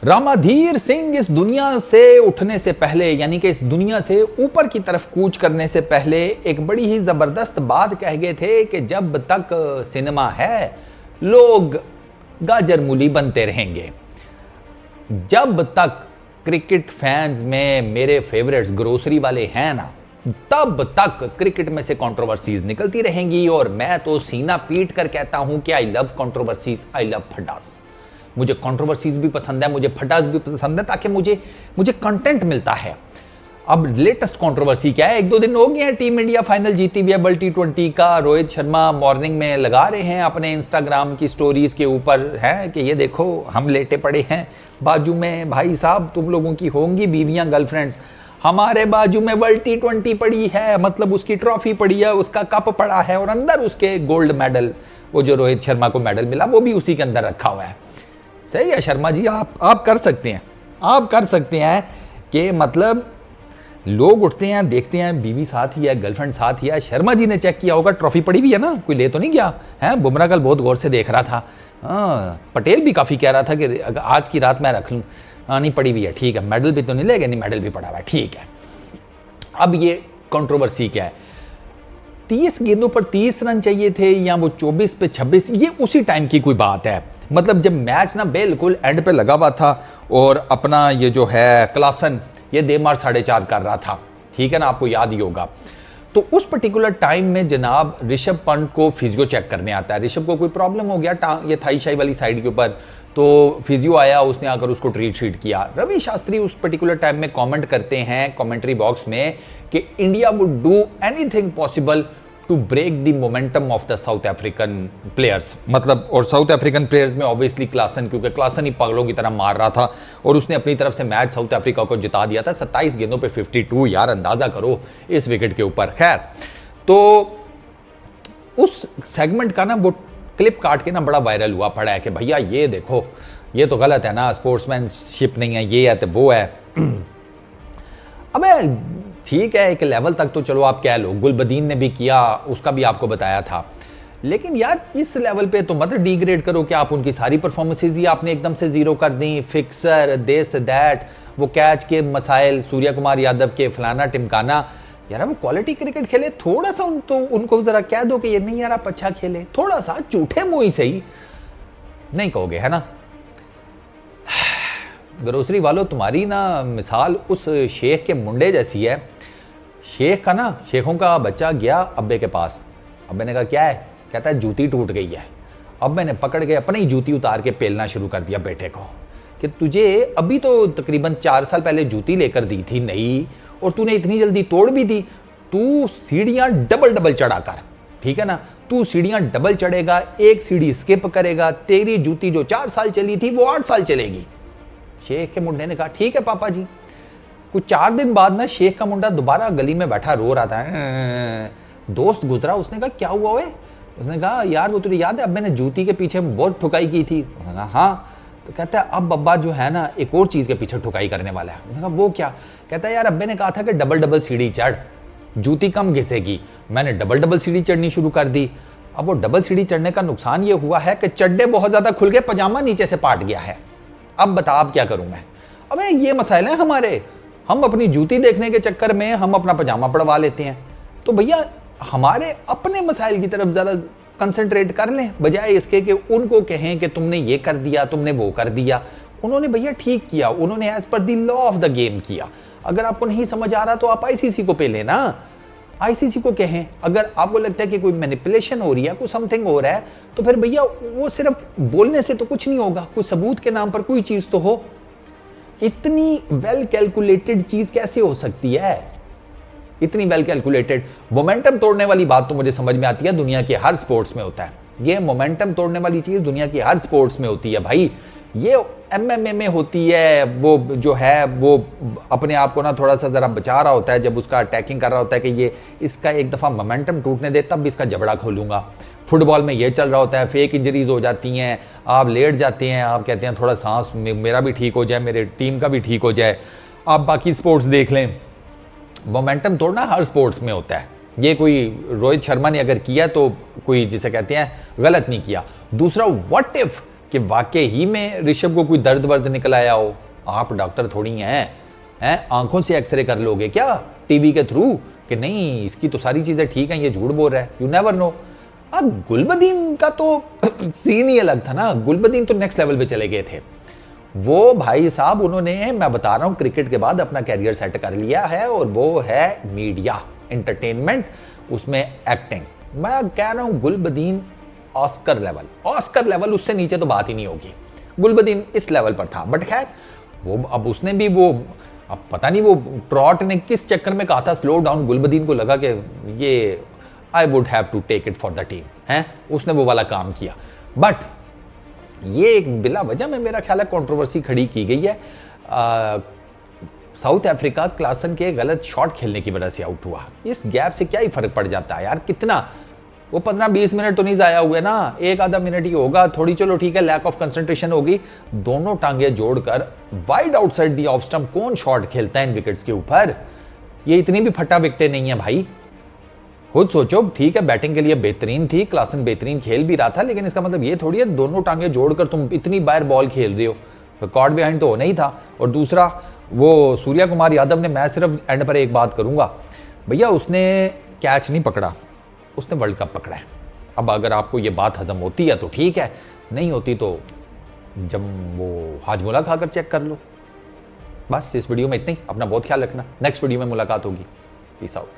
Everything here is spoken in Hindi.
रामाधीर सिंह इस दुनिया से उठने से पहले, यानी कि इस दुनिया से ऊपर की तरफ कूच करने से पहले एक बड़ी ही जबरदस्त बात कह गए थे कि जब तक सिनेमा है लोग गाजर मूली बनते रहेंगे। जब तक क्रिकेट फैंस में मेरे फेवरेट्स ग्रोसरी वाले हैं ना, तब तक क्रिकेट में से कंट्रोवर्सीज निकलती रहेंगी। और मैं तो सीना पीट कर कहता हूं कि I love controversies, I love potash. मुझे कंट्रोवर्सीज भी पसंद है, मुझे फटास भी पसंद है, ताकि मुझे कंटेंट मिलता है। अब लेटेस्ट कंट्रोवर्सी क्या है, एक दो दिन हो गए हैं टीम इंडिया फाइनल जीती हुई है वर्ल्ड T20 का। रोहित शर्मा मॉर्निंग में लगा रहे हैं अपने इंस्टाग्राम की स्टोरीज के ऊपर है कि ये देखो हम लेटे पड़े हैं, बाजू में भाई साहब तुम लोगों की होंगी बीवियां गर्लफ्रेंड्स, हमारे बाजू में वर्ल्ड T20 पड़ी है, मतलब उसकी ट्रॉफी पड़ी है, उसका कप पड़ा है और अंदर उसके गोल्ड मेडल, वो जो रोहित शर्मा को मेडल मिला वो भी उसी के अंदर रखा हुआ है। सही है शर्मा जी, आप कर सकते हैं, आप कर सकते हैं कि मतलब लोग उठते हैं देखते हैं बीवी साथ ही है, गर्लफ्रेंड साथ ही है। शर्मा जी ने चेक किया होगा ट्रॉफी पड़ी हुई है ना, कोई ले तो नहीं गया है। बुमराह कल बहुत गौर से देख रहा था, पटेल भी काफ़ी कह रहा था कि आज की रात मैं रख लूँ। नहीं पड़ी हुई है, ठीक है, मेडल भी तो नहीं ले गए, नहीं मेडल भी पड़ा हुआ है, ठीक है। अब ये कंट्रोवर्सी क्या है, 30 गेंदों पर 30 रन चाहिए थे या वो 24 पे 26, ये उसी टाइम की कोई बात है। मतलब जब मैच ना बिल्कुल एंड पे लगा हुआ था और अपना ये जो है क्लासन ये देमार 4.5 कर रहा था, ठीक है ना, आपको याद ही होगा। तो उस पर्टिकुलर टाइम में जनाब ऋषभ पंत को फिजियो चेक करने आता है। ऋषभ को कोई प्रॉब्लम हो गया ये थाई शाई वाली साइड के ऊपर, तो फिजियो आया, उसने आकर उसको ट्रीट शीट किया। रवि शास्त्री उस पर्टिकुलर टाइम में कमेंट करते हैं कमेंट्री बॉक्स में कि India would do anything possible to break the momentum of the South African players. मतलब और साउथ अफ्रीकन प्लेयर्स में ऑब्वियसली क्लासन, क्योंकि क्लासन ही पागलों की तरह मार रहा था और उसने अपनी तरफ से मैच साउथ अफ्रीका को जिता दिया था 27 गेंदों पे 52, यार अंदाजा करो इस विकेट के ऊपर। खैर, तो उस सेगमेंट का ना वो क्लिप काट के ना बड़ा वायरल हुआ पड़ा है कि भैया ये देखो ये तो गलत है ना, स्पोर्ट्समैनशिप नहीं है, ये है तो वो है। अबे ठीक है, एक लेवल तक तो चलो आप कह लो, गुलबदीन ने भी किया, उसका भी आपको बताया था, लेकिन यार इस लेवल पे तो मत डिग्रेड करो कि आप उनकी सारी परफॉर्मेंसेज ही आपने एकदम से जीरो कर दी। फिक्सर, दिस दैट, वो कैच के मसाइल, सूर्य कुमार यादव के फलाना टिमकाना। यार वो क्वालिटी क्रिकेट खेले, थोड़ा सा उनको जरा कह दो कि ये नहीं यार आप अच्छा खेले, थोड़ा सा झूठे मुंह ही सही, नहीं कहोगे है ना। ग्रोसरी वालों, तुम्हारी ना मिसाल उस शेख के मुंडे जैसी है। शेख का ना, शेखों का बच्चा गया अब्बे के पास, अब्बे ने कहा क्या है, कहता है जूती टूट गई है। अब्बे ने पकड़ के अपनी जूती उतार के पेलना शुरू कर दिया बेटे को कि तुझे अभी तो तकरीबन 4 साल पहले जूती लेकर दी थी नई, और तूने इतनी जल्दी तोड़ भी दी। तू सीढ़ियां डबल चढ़ा कर, ठीक है ना, तू सीढ़ियां डबल चढ़ेगा, एक सीढ़ी स्किप करेगा, तेरी जूती जो 4 साल चली थी वो 8 साल चलेगी। शेख के मुंडे ने कहा ठीक है पापा जी। कुछ 4 दिन बाद ना शेख का मुंडा दोबारा गली में बैठा रो रहा था। दोस्त गुजरा, उसने कहा क्या हुआ? उसने कहा यार वो तुझे याद है अब मैंने जूती के पीछे बहुत ठुकाई की थी? उसने कहा हाँ। तो कहता है अब अब्बा जो है ना एक और चीज़ के पीछे ठुकाई करने वाला है। उसने कहा वो क्या? कहता है यार अब्बे ने कहा था कि डबल सीढ़ी चढ़, जूती कम घिसेगी। मैंने डबल सीढ़ी चढ़नी शुरू कर दी। अब वो डबल सीढ़ी चढ़ने का नुकसान ये हुआ है कि चड्डे बहुत ज़्यादा खुल गए, पजामा नीचे से पाट गया है। अब बता अब क्या करूँ मैं? अबे ये मसाइल हैं हमारे, हम अपनी जूती देखने के चक्कर में हम अपना पजामा पड़वा लेते हैं। तो भैया हमारे अपने मसाइल की तरफ ज़रा कंसंट्रेट कर लें, बजाय इसके कि उनको कहें कि तुमने ये कर दिया, तुमने वो कर दिया। उन्होंने भैया ठीक किया, उन्होंने as per the law of the game किया। अगर आपको नहीं समझ आ रहा तो आप ICC को पे लेना, ICC को कहें। अगर आपको लगता है कि कोई मैनिपुलेशन हो रही है, कोई समथिंग हो रहा है, तो फिर भैया वो सिर्फ बोलने से तो कुछ नहीं होगा, कुछ सबूत के नाम पर कोई चीज़ तो हो। इतनी वेल कैलकुलेटेड चीज़ कैसे हो सकती है? इतनी वेल कैलकुलेटेड मोमेंटम तोड़ने वाली बात तो मुझे समझ में आती है, दुनिया के हर स्पोर्ट्स में होता है। ये मोमेंटम तोड़ने वाली चीज़ दुनिया की हर स्पोर्ट्स में होती है भाई। ये MMA में होती है, वो जो है वो अपने आप को ना थोड़ा सा ज़रा बचा रहा होता है, जब उसका अटैकिंग कर रहा होता है कि ये इसका एक दफ़ा मोमेंटम टूटने दे तब इसका जबड़ा खोलूँगा। फुटबॉल में ये चल रहा होता है, फेक इंजरीज हो जाती हैं, आप लेट जाते हैं, आप कहते हैं थोड़ा सांस मेरा भी ठीक हो जाए, मेरे टीम का भी ठीक हो जाए। आप बाकी स्पोर्ट्स देख लें, मोमेंटम तोड़ना हर स्पोर्ट्स में होता है। ये कोई रोहित शर्मा ने अगर किया तो कोई जिसे कहते हैं गलत नहीं किया। दूसरा, व्हाट इफ कि वाकई ही में ऋषभ को कोई दर्द वर्द निकल आया हो। आप डॉक्टर थोड़ी हैं आंखों से एक्सरे कर लोगे क्या टीवी के थ्रू कि नहीं इसकी तो सारी चीजें ठीक हैं, ये झूठ बोल रहा है। You never know. अब गुलबदीन का तो सीन ही अलग था ना। गुलबदीन तो नेक्स्ट लेवल पे चले गए थे। वो भाई साहब उन्होंने, मैं बता रहा हूं, क्रिकेट के बाद अपना कैरियर सेट कर लिया है और वो है मीडिया, एंटरटेनमेंट, उसमें एक्टिंग। मैं कह रहा हूं गुलबदीन ऑस्कर लेवल, उससे नीचे तो बात ही नहीं होगी। गुलबदीन इस लेवल पर था। बट खैर वो अब उसने भी वो, अब पता नहीं वो ट्रॉट ने किस चक्कर में कहा था स्लो डाउन। गुलबदीन को लगा कि ये I would have to take it for the team है, उसने वो वाला काम किया। बट ये एक बिला वजह में मेरा ख्याल है कंट्रोवर्सी खड़ी की गई है। साउथ अफ्रीका क्लासन के गलत शॉट खेलने की वजह से आउट हुआ। इस गैप से क्या ही फर्क पड़ जाता है यार, कितना वो 15-20 मिनट तो नहीं जाया हुए ना, एक आधा मिनट ही होगा। थोड़ी चलो ठीक है लैक ऑफ कंसंट्रेशन होगी। दोनों टांगे जोड़कर wide outside the off stump कौन शॉट खेलता है इन विकेट्स के ऊपर? ये इतनी भी फटा विकेटें नहीं है भाई। खुद सोचो, ठीक है बैटिंग के लिए बेहतरीन थी, क्लासन बेहतरीन खेल भी रहा था, लेकिन इसका मतलब ये थोड़ी है दोनों टांगे जोड़कर तुम इतनी बार बॉल खेल रहे हो। रिकॉर्ड बिहाइंड तो होना ही था। और दूसरा वो सूर्या कुमार यादव ने, मैं सिर्फ एंड पर एक बात करूंगा भैया, उसने कैच नहीं पकड़ा, उसने वर्ल्ड कप पकड़ा है। अब अगर आपको ये बात हजम होती है तो ठीक है, नहीं होती तो जब वो हाजमोला खाकर चेक कर लो। बस इस वीडियो में इतना ही। अपना बहुत ख्याल रखना, नेक्स्ट वीडियो में मुलाकात होगी। Peace out.